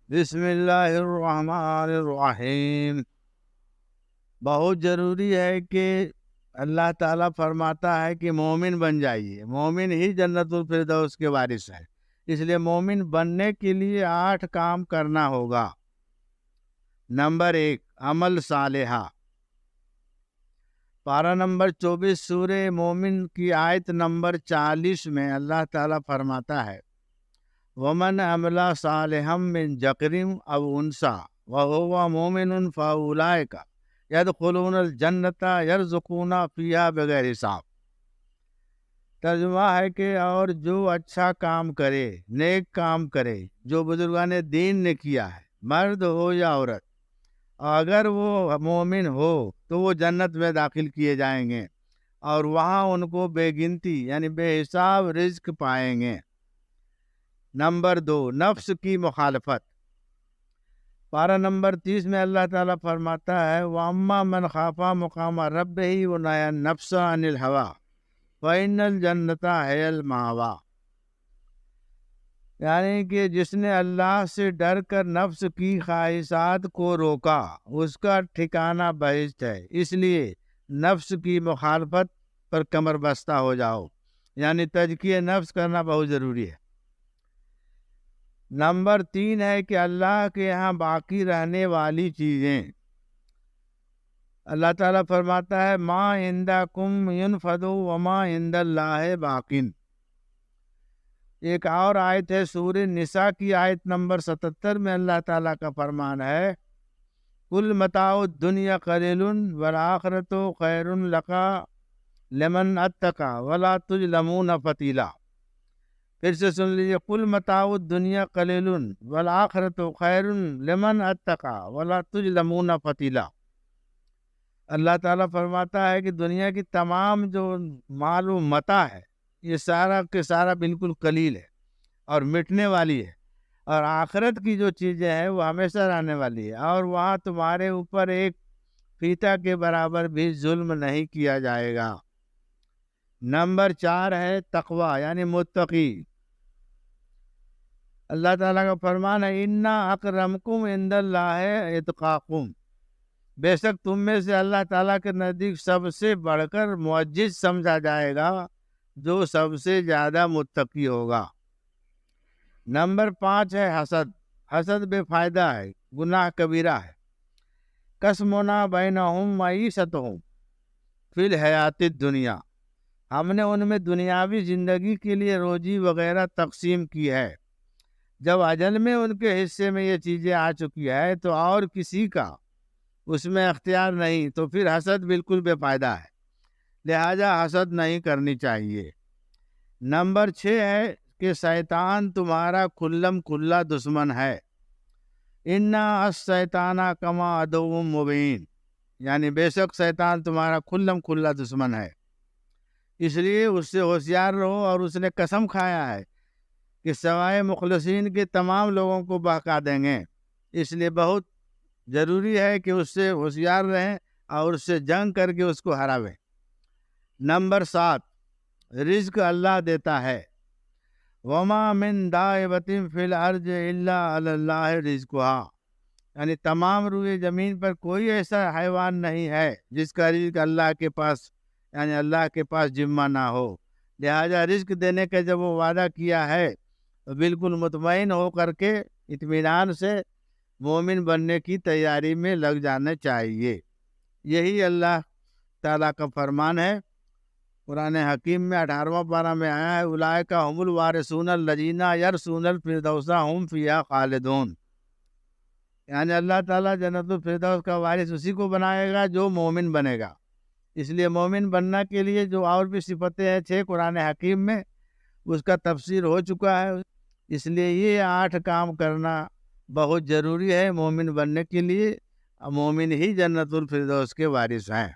بسم اللہ الرحمن الرحیم۔ بہت ضروری ہے کہ اللہ تعالیٰ فرماتا ہے کہ مومن بن جائیے، مومن ہی جنت الفردوس کے وارث ہے۔ اس لیے مومن بننے کے لیے 8 کام کرنا ہوگا۔ نمبر 1، عمل صالحہ۔ پارہ نمبر 24 سورہ مومن کی آیت نمبر 40 میں اللہ تعالیٰ فرماتا ہے وَمَنْ عَمِلَ صَالِحًا مِّن ذَكَرٍ أَوْ أُنثَىٰ وَهُوَ مُؤْمِنٌ فَأُولَٰئِكَ يَدْخُلُونَ الْجَنَّةَ يَرْزُقُونَ فِيهَا بِغَيْرِ حساب۔ ترجمہ ہے کہ اور جو اچھا کام کرے، نیک کام کرے، جو بزرگان دین نے کیا ہے، مرد ہو یا عورت، اگر وہ مومن ہو تو وہ جنت میں داخل کیے جائیں گے اور وہاں ان کو بے گنتی یعنی بے حساب رزق پائیں گے۔ نمبر 2، نفس کی مخالفت۔ پارہ نمبر 30 میں اللہ تعالیٰ فرماتا ہے وَأَمَّا مَنْ خَافَ مَقَامَ رَبِّهِ وَنَهَى النَّفْسَ عَنِ الْهَوَىٰ فَإِنَّ الْجَنَّةَ هِيَ الْمَأْوَىٰ۔ یعنی کہ جس نے اللہ سے ڈر کر نفس کی خواہشات کو روکا، اس کا ٹھکانہ بہشت ہے۔ اس لیے نفس کی مخالفت پر کمر بستہ ہو جاؤ، یعنی تزکیہ نفس کرنا بہت ضروری ہے۔ نمبر 3 ہے کہ اللہ کے یہاں باقی رہنے والی چیزیں۔ اللہ تعالیٰ فرماتا ہے ما عندکم ینفد وما عند اللہ باقٍ۔ ایک اور آیت ہے سورہ نساء کی آیت نمبر 77 میں اللہ تعالیٰ کا فرمان ہے کل متاع الدنیا قلیل والآخرۃ خیر لک لمن اتقی ولا تظلمون فتیلا۔ پھر سے سن لیجیے کل متاع الدنیا قلیل والآخرۃ خیر لمن اتقی ولا تظلمون فتیلا۔ اللہ تعالیٰ فرماتا ہے کہ دنیا کی تمام جو مال و متاع ہے یہ سارا کے سارا بالکل قلیل ہے اور مٹنے والی ہے، اور آخرت کی جو چیزیں ہیں وہ ہمیشہ رہنے والی ہے، اور وہاں تمہارے اوپر ایک فیتہ کے برابر بھی ظلم نہیں کیا جائے گا۔ نمبر 4 ہے تقوی یعنی متقی۔ اللہ تعالیٰ کا فرمان ہے اِنَّ أَكْرَمَكُمْ عِندَ اللہِ أَتْقَاكُمْ۔ بے شک تم میں سے اللہ تعالیٰ کے نزدیک سب سے بڑھ کر معزز سمجھا جائے گا جو سب سے زیادہ متقی ہوگا۔ نمبر 5 ہے حسد۔ حسد بے فائدہ ہے، گناہ کبیرہ ہے۔ قسمنا بینہم معیشتہم فی الحیات الدنیا۔ ہم نے ان میں دنیاوی زندگی کے لیے روزی وغیرہ تقسیم کی ہے۔ جب اجل میں ان کے حصے میں یہ چیزیں آ چکی ہے تو اور کسی کا اس میں اختیار نہیں، تو پھر حسد بالکل بے فائدہ ہے، لہذا حسد نہیں کرنی چاہیے۔ نمبر 6 ہے کہ شیطان تمہارا کھلم کھلا دشمن ہے۔ اِنَّ الشیطانَ کما عدو مبین، یعنی بے شک شیطان تمہارا کھلم کھلا دشمن ہے، اس لیے اس سے ہوشیار رہو، اور اس نے قسم کھایا ہے کہ سوائے مخلصین کے تمام لوگوں کو بہکا دیں گے۔ اس لیے بہت ضروری ہے کہ اس سے ہوشیار رہیں اور اس سے جنگ کر کے اس کو ہراویں۔ نمبر 7، رزق اللہ دیتا ہے۔ وما من دابۃ فی الارض الا علی اللہ رزقھا، یعنی تمام روئے زمین پر کوئی ایسا حیوان نہیں ہے جس کا رزق اللہ کے پاس یعنی اللہ کے پاس ذمہ نہ ہو، لہذا رزق دینے کا جب وہ وعدہ کیا ہے تو بالکل مطمئن ہو کر کے اطمینان سے مومن بننے کی تیاری میں لگ جانا چاہیے۔ یہی اللہ تعالیٰ کا فرمان ہے۔ قرآن حکیم میں 18واں پارہ میں آیا ہے اولئک ھم الوارثون الذین یرثون الفردوس ھم فیہا خالدون، یعنی اللہ تعالیٰ جنت الفردوس کا وارث اسی کو بنائے گا جو مومن بنے گا۔ اس لیے مومن بننا کے لیے جو اور بھی صفتیں ہیں 6 قرآن حکیم میں، اس کا تفسیر ہو چکا ہے، اس لیے یہ 8 کام کرنا بہت ضروری ہے مومن بننے کے لیے۔ مومن ہی جنت الفردوس کے وارث ہیں۔